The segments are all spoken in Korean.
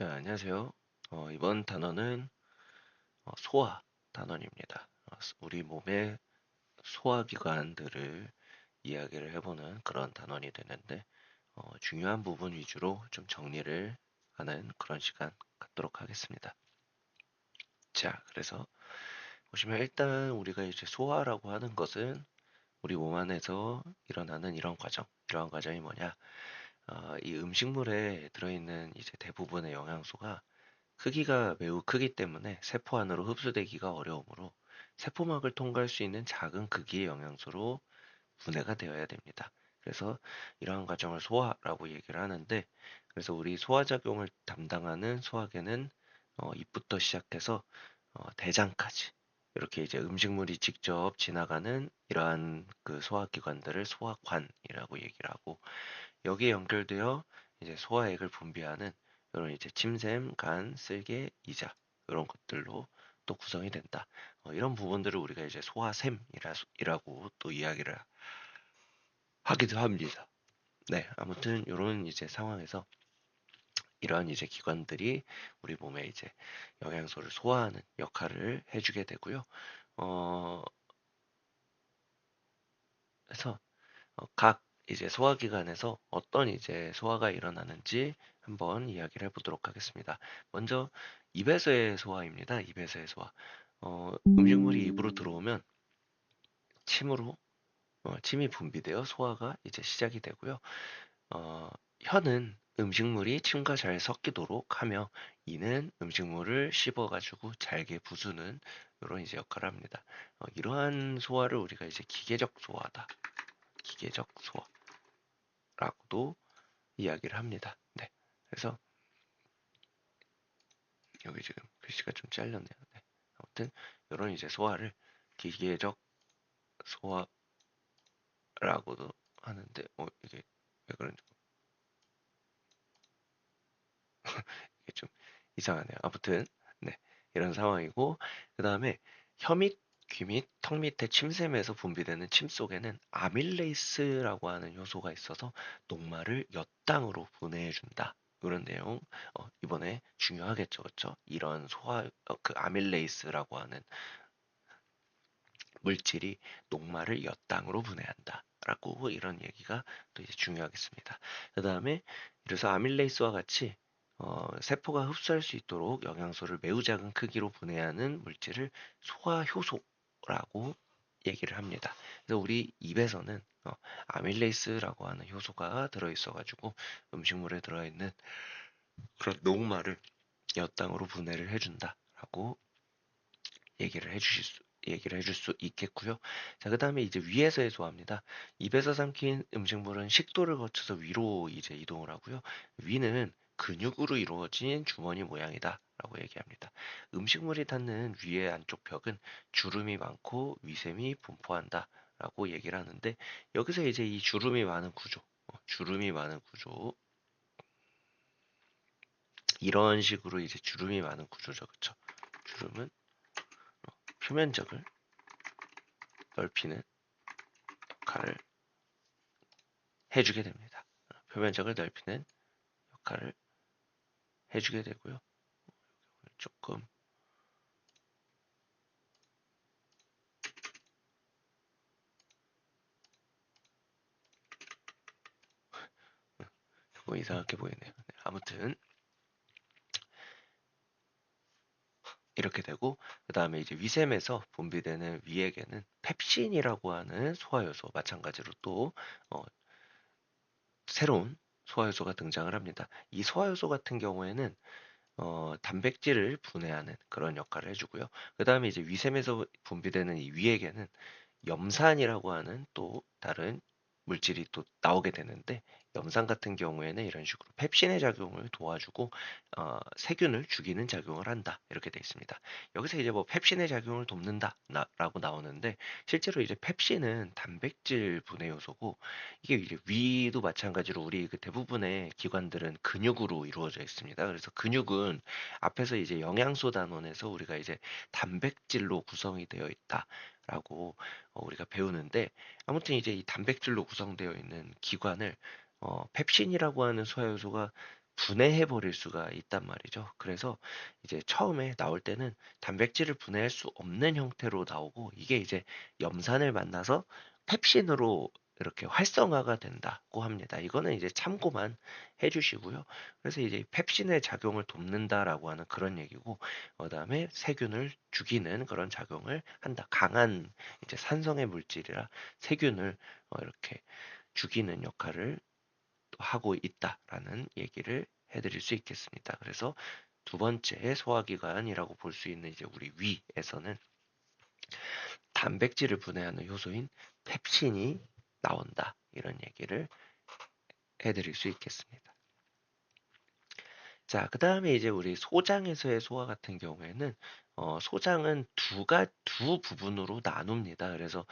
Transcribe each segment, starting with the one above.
자, 안녕하세요. 이번 단어는 소화 단원입니다. 우리 몸의 소화기관들을 이야기를 해보는 그런 단원이 되는데, 중요한 부분 위주로 좀 정리를 하는 그런 시간 갖도록 하겠습니다. 자, 그래서 보시면 일단 우리가 이제 소화라고 하는 것은 우리 몸 안에서 일어나는 이러한 과정이 뭐냐? 이 음식물에 들어있는 이제 대부분의 영양소가 크기가 매우 크기 때문에 세포 안으로 흡수되기가 어려우므로 세포막을 통과할 수 있는 작은 크기의 영양소로 분해가 되어야 됩니다. 그래서 이러한 과정을 소화라고 얘기를 하는데, 그래서 우리 소화작용을 담당하는 소화계는 입부터 시작해서 대장까지 이렇게 이제 음식물이 직접 지나가는 이러한 그 소화기관들을 소화관이라고 얘기를 하고, 여기에 연결되어 이제 소화액을 분비하는 이런 이제 침샘, 간, 쓸개, 이자 이런 것들로 또 구성이 된다. 이런 부분들을 우리가 이제 소화샘이라고 또 이야기를 하기도 합니다. 네, 아무튼 이런 이제 상황에서 이러한 이제 기관들이 우리 몸에 이제 영양소를 소화하는 역할을 해주게 되고요. 어, 그래서 각 이제 소화기관에서 어떤 이제 소화가 일어나는지 한번 이야기를 해보도록 하겠습니다. 먼저 입에서의 소화입니다. 입에서의 소화. 음식물이 입으로 들어오면 침으로 침이 분비되어 소화가 이제 시작이 되고요. 어, 혀는 음식물이 침과 잘 섞이도록 하며 이는 음식물을 씹어가지고 잘게 부수는 이런 이제 역할을 합니다. 이러한 소화를 우리가 이제 기계적 소화다. 기계적 소화라고도 이야기를 합니다. 네. 그래서 여기 지금 글씨가 좀 잘렸네요. 네. 아무튼 이런 이제 소화를 기계적 소화라고도 하는데 이게 왜 그런지 이게 좀 이상하네요. 아무튼 네. 이런 상황이고 그 다음에 혀 및 귀 및 턱 밑에 침샘에서 분비되는 침 속에는 아밀레이스라고 하는 효소가 있어서 녹말을 엿당으로 분해해준다. 이런 내용 이번에 중요하겠죠, 그렇죠? 이런 그 아밀레이스라고 하는 물질이 녹말을 엿당으로 분해한다. 라고 이런 얘기가 또 이제 중요하겠습니다. 그 다음에 그래서 아밀레이스와 같이 세포가 흡수할 수 있도록 영양소를 매우 작은 크기로 분해하는 물질을 소화효소라고 얘기를 합니다. 그래서 우리 입에서는 아밀레이스라고 하는 효소가 들어있어가지고 음식물에 들어있는 그런 녹말을 엿당으로 분해를 해준다라고 얘기를 해줄 수 있겠고요. 자, 그 다음에 이제 위에서의 소화입니다. 입에서 삼킨 음식물은 식도를 거쳐서 위로 이제 이동을 하고요. 위는 근육으로 이루어진 주머니 모양이다. 라고 얘기합니다. 음식물이 닿는 위의 안쪽 벽은 주름이 많고 위샘이 분포한다. 라고 얘기를 하는데, 여기서 이제 이 주름이 많은 구조, 주름이 많은 구조, 이런 식으로 이제 주름이 많은 구조죠. 그쵸? 주름은 표면적을 넓히는 역할을 해주게 됩니다. 표면적을 넓히는 역할을 해주게 되고요. 조금 조금 이상하게 보이네요. 네, 아무튼 이렇게 되고 그 다음에 이제 위샘에서 분비되는 위액에는 펩신이라고 하는 소화효소 마찬가지로 또 어, 새로운 소화효소가 등장을 합니다. 이 소화효소 같은 경우에는 단백질을 분해하는 그런 역할을 해주고요. 그 다음에 이제 위샘에서 분비되는 이 위액에는 염산이라고 하는 또 다른 물질이 또 나오게 되는데 염산 같은 경우에는 이런 식으로 펩신의 작용을 도와주고 세균을 죽이는 작용을 한다 이렇게 되어 있습니다. 여기서 이제 뭐 펩신의 작용을 돕는다라고 나오는데 실제로 이제 펩신은 단백질 분해 요소고 이게 이제 위도 마찬가지로 우리 그 대부분의 기관들은 근육으로 이루어져 있습니다. 그래서 근육은 앞에서 이제 영양소 단원에서 우리가 이제 단백질로 구성이 되어 있다라고 우리가 배우는데 아무튼 이제 이 단백질로 구성되어 있는 기관을 펩신이라고 하는 소화효소가 분해해 버릴 수가 있단 말이죠. 그래서 이제 처음에 나올 때는 단백질을 분해할 수 없는 형태로 나오고 이게 이제 염산을 만나서 펩신으로 이렇게 활성화가 된다고 합니다. 이거는 이제 참고만 해주시고요. 그래서 이제 펩신의 작용을 돕는다라고 하는 그런 얘기고, 그다음에 세균을 죽이는 그런 작용을 한다. 강한 이제 산성의 물질이라 세균을 이렇게 죽이는 역할을 하고 있다라는 얘기를 해드릴 수 있겠습니다. 그래서 두 번째 소화기관이라고 볼 수 있는 이제 우리 위에서는 단백질을 분해하는 효소인 펩신이 나온다. 이런 얘기를 해드릴 수 있겠습니다. 자, 그 다음에 이제 우리 소장에서의 소화 같은 경우에는 소장은 두 부분으로 나눕니다. 그래서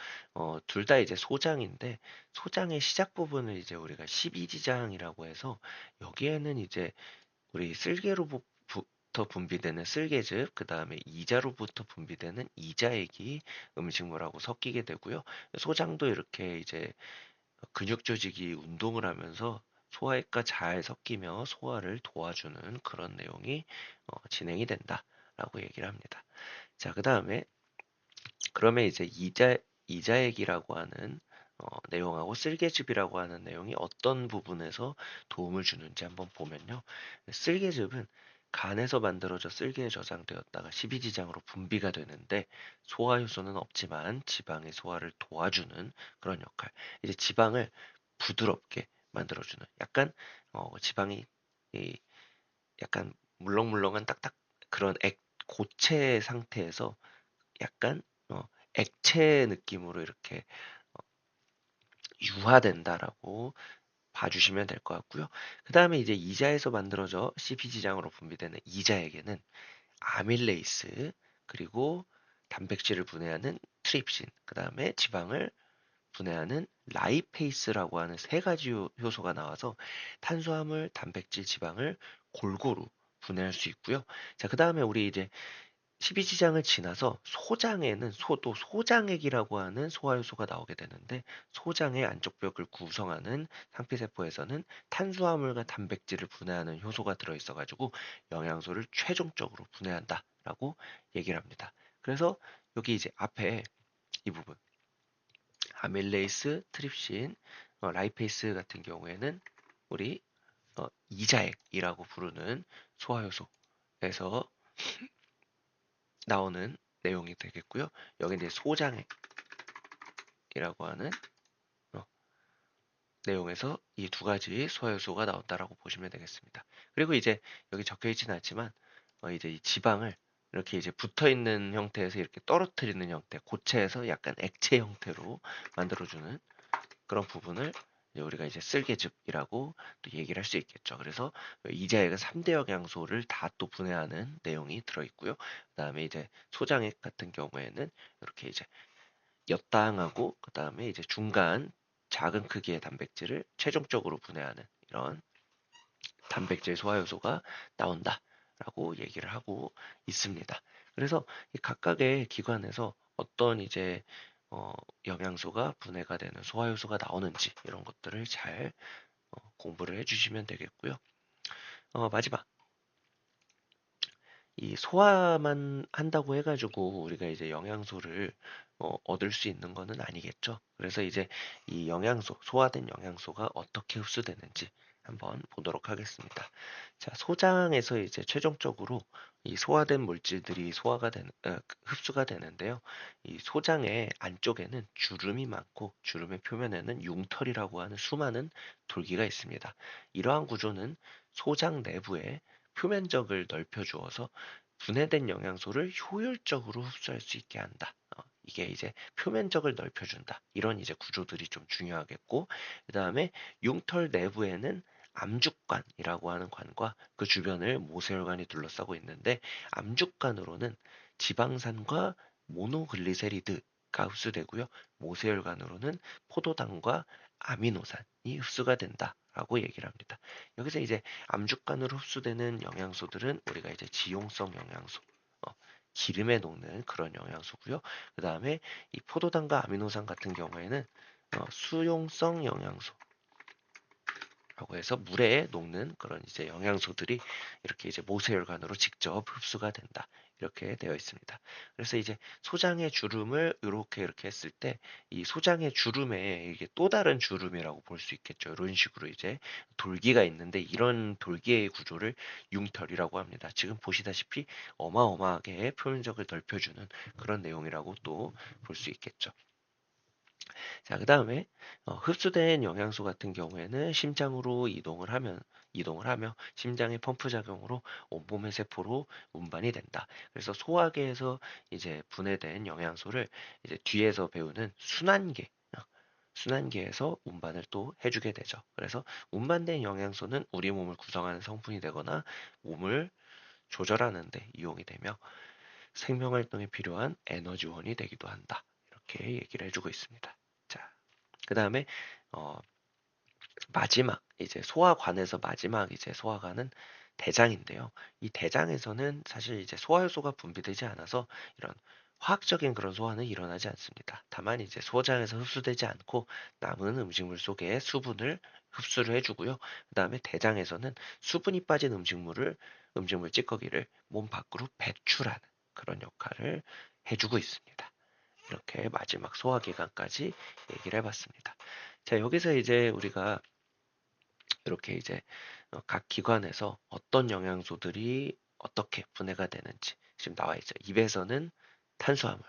둘 다 이제 소장인데 소장의 시작 부분을 이제 우리가 12지장이라고 해서 여기에는 이제 우리 쓸개로부터 분비되는 쓸개즙, 그 다음에 이자로부터 분비되는 이자액이 음식물하고 섞이게 되고요. 소장도 이렇게 이제 근육 조직이 운동을 하면서 소화액과 잘 섞이며 소화를 도와주는 그런 내용이 진행이 된다라고 얘기를 합니다. 자, 그 다음에 그러면 이제 이자액이라고 하는 내용하고 쓸개즙이라고 하는 내용이 어떤 부분에서 도움을 주는지 한번 보면요. 쓸개즙은 간에서 만들어져 쓸개에 저장되었다가 십이지장으로 분비가 되는데 소화효소는 없지만 지방의 소화를 도와주는 그런 역할. 이제 지방을 부드럽게 만들어주는 약간 지방이 이 약간 물렁물렁한 딱딱 그런 고체 상태에서 약간 어, 액체 느낌으로 이렇게 어, 유화된다라고 봐주시면 될 것 같고요. 그 다음에 이제 이자에서 만들어져 CP지장으로 분비되는 이자에게는 아밀레이스 그리고 단백질을 분해하는 트립신, 그 다음에 지방을 분해하는 라이페이스라고 하는 세 가지 효소가 나와서 탄수화물, 단백질, 지방을 골고루 분해할 수 있고요. 자, 그 다음에 우리 이제 12지장을 지나서 소장에는 또 소장액이라고 하는 소화효소가 나오게 되는데 소장의 안쪽 벽을 구성하는 상피세포에서는 탄수화물과 단백질을 분해하는 효소가 들어있어 가지고 영양소를 최종적으로 분해한다라고 얘기를 합니다. 그래서 여기 이제 앞에 이 부분 아밀레이스, 트립신, 라이페이스 같은 경우에는 우리 이자액이라고 부르는 소화효소에서 나오는 내용이 되겠고요. 여기 이제 소장액이라고 하는 어, 내용에서 이 두 가지 소화효소가 나온다라고 보시면 되겠습니다. 그리고 이제 여기 적혀 있지는 않지만 이제 이 지방을 이렇게 이제 붙어 있는 형태에서 이렇게 떨어뜨리는 형태, 고체에서 약간 액체 형태로 만들어주는 그런 부분을 이제 우리가 이제 쓸개즙이라고 또 얘기를 할 수 있겠죠. 그래서 이자액은 3대 영양소를 다 또 분해하는 내용이 들어있고요. 그다음에 이제 소장액 같은 경우에는 이렇게 이제 엿당하고 그다음에 이제 중간 작은 크기의 단백질을 최종적으로 분해하는 이런 단백질 소화효소가 나온다라고 얘기를 하고 있습니다. 그래서 이 각각의 기관에서 어떤 이제 어, 영양소가 분해가 되는 소화효소가 나오는지 이런 것들을 잘 공부를 해주시면 되겠고요. 마지막 이 소화만 한다고 해가지고 우리가 이제 영양소를 얻을 수 있는 거는 아니겠죠. 그래서 이제 이 영양소, 소화된 영양소가 어떻게 흡수되는지 한번 보도록 하겠습니다. 자, 소장에서 이제 최종적으로 이 소화된 물질들이 흡수가 되는데요. 이 소장의 안쪽에는 주름이 많고 주름의 표면에는 융털이라고 하는 수많은 돌기가 있습니다. 이러한 구조는 소장 내부에 표면적을 넓혀 주어서 분해된 영양소를 효율적으로 흡수할 수 있게 한다. 이게 이제 표면적을 넓혀준다. 이런 이제 구조들이 좀 중요하겠고, 그 다음에 융털 내부에는 암죽관이라고 하는 관과 그 주변을 모세혈관이 둘러싸고 있는데, 암죽관으로는 지방산과 모노글리세리드가 흡수되고요. 모세혈관으로는 포도당과 아미노산이 흡수가 된다라고 얘기를 합니다. 여기서 이제 암죽간으로 흡수되는 영양소들은 우리가 이제 지용성 영양소, 어, 기름에 녹는 그런 영양소고요. 그 다음에 이 포도당과 아미노산 같은 경우에는 수용성 영양소, 라고 해서 물에 녹는 그런 이제 영양소들이 이렇게 이제 모세혈관으로 직접 흡수가 된다. 이렇게 되어 있습니다. 그래서 이제 소장의 주름을 이렇게 했을 때 이 소장의 주름에 이게 또 다른 주름이라고 볼 수 있겠죠. 이런 식으로 이제 돌기가 있는데 이런 돌기의 구조를 융털이라고 합니다. 지금 보시다시피 어마어마하게 표면적을 넓혀주는 그런 내용이라고 또 볼 수 있겠죠. 자, 그 다음에 흡수된 영양소 같은 경우에는 심장으로 이동을 하며 심장의 펌프 작용으로 온몸의 세포로 운반이 된다. 그래서 소화계에서 이제 분해된 영양소를 이제 뒤에서 배우는 순환계에서 운반을 또 해주게 되죠. 그래서 운반된 영양소는 우리 몸을 구성하는 성분이 되거나 몸을 조절하는 데 이용이 되며 생명활동에 필요한 에너지원이 되기도 한다. 이렇게 얘기를 해주고 있습니다. 자, 그 다음에 어, 마지막 이제 소화관에서 마지막 이제 소화관은 대장인데요. 이 대장에서는 사실 이제 소화효소가 분비되지 않아서 이런 화학적인 그런 소화는 일어나지 않습니다. 다만 이제 소장에서 흡수되지 않고 남은 음식물 속에 수분을 흡수를 해주고요. 그 다음에 대장에서는 수분이 빠진 음식물 찌꺼기를 몸 밖으로 배출하는 그런 역할을 해주고 있습니다. 이렇게 마지막 소화기관까지 얘기를 해봤습니다. 자, 여기서 이제 우리가 이렇게 이제 각 기관에서 어떤 영양소들이 어떻게 분해가 되는지 지금 나와 있죠. 입에서는 탄수화물,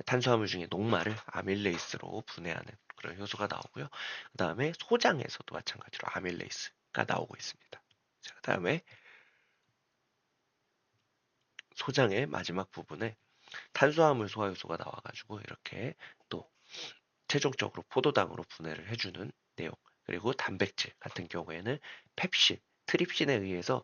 탄수화물 중에 녹말을 아밀레이스로 분해하는 그런 효소가 나오고요. 그 다음에 소장에서도 마찬가지로 아밀레이스가 나오고 있습니다. 자, 그 다음에 소장의 마지막 부분에 탄수화물 소화효소가 나와가지고 이렇게 또 최종적으로 포도당으로 분해를 해주는 내용. 그리고 단백질 같은 경우에는 펩신, 트립신에 의해서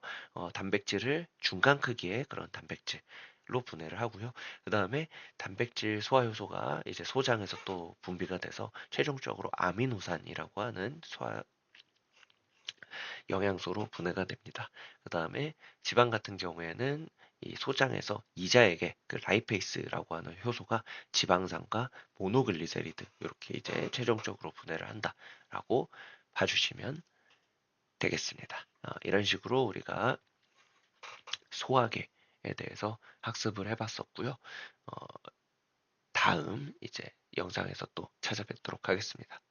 단백질을 중간 크기의 그런 단백질로 분해를 하고요. 그 다음에 단백질 소화효소가 이제 소장에서 또 분비가 돼서 최종적으로 아미노산이라고 하는 영양소로 분해가 됩니다. 그 다음에 지방 같은 경우에는 이 소장에서 이자에게 그 라이페이스라고 하는 효소가 지방산과 모노글리세리드 이렇게 이제 최종적으로 분해를 한다라고 봐주시면 되겠습니다. 이런 식으로 우리가 소화계에 대해서 학습을 해봤었고요. 다음 이제 영상에서 또 찾아뵙도록 하겠습니다.